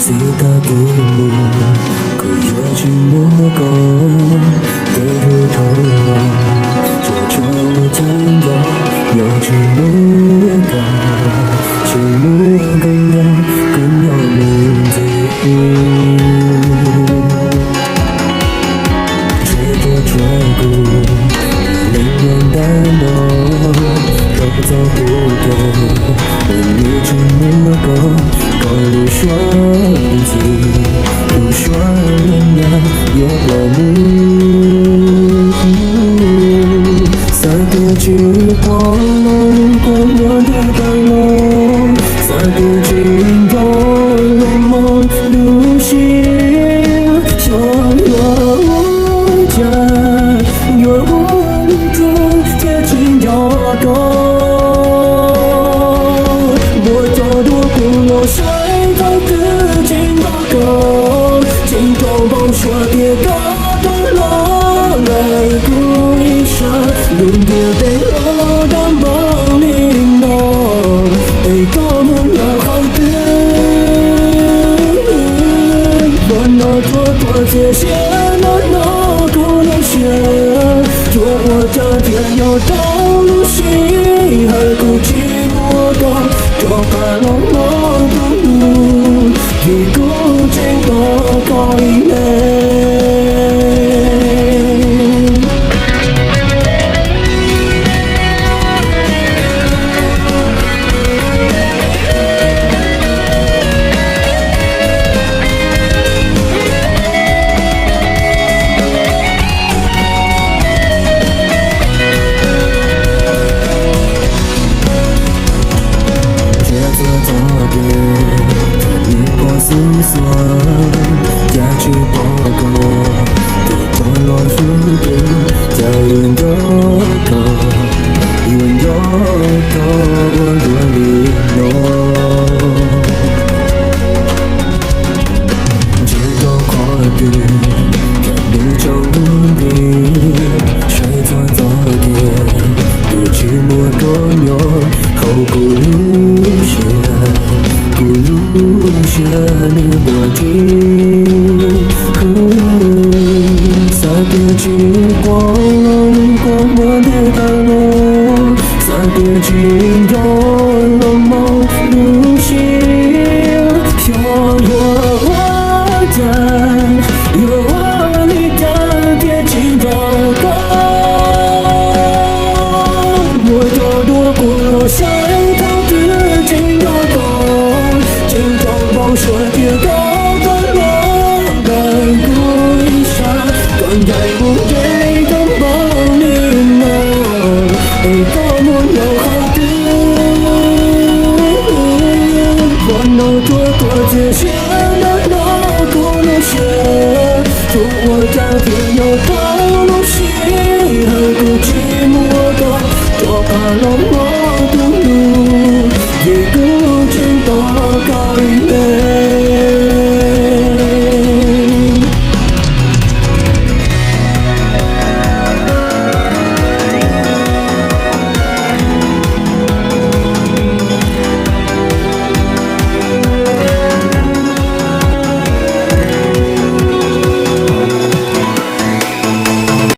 自打给你，可也去摸过，给不透我，这就真的有去摸过，去摸更要更要名字，最多抓过，宁愿担当，都走不掉，你去摸过。高路双子，不双人呀，有我们。三个结光了，光我的灯笼，三个尽头了梦流星，小我家，有我中贴近摇动。说别高的落来故一生，永别被我的梦里弄，被多么要好的，我那多界限，那不能选，做我的天有道路心，还不寂寞的，就怕了我的路，一股劲的高一内。思索，家去报告，对过落数点，叫人多多，人多多，我多利落，直到跨越，看你trong无边，谁在昨天，不寂寞多远，后不路线。不如下你我听，洒别金光光我的灯笼，洒别金光了梦流星，飘落在有我你的别惊到高，我多不落下头的金到高。说别高的落来故一生，更在不对的梦里梦，被多么有好的，我能多界限，那不能选，做我的天有道。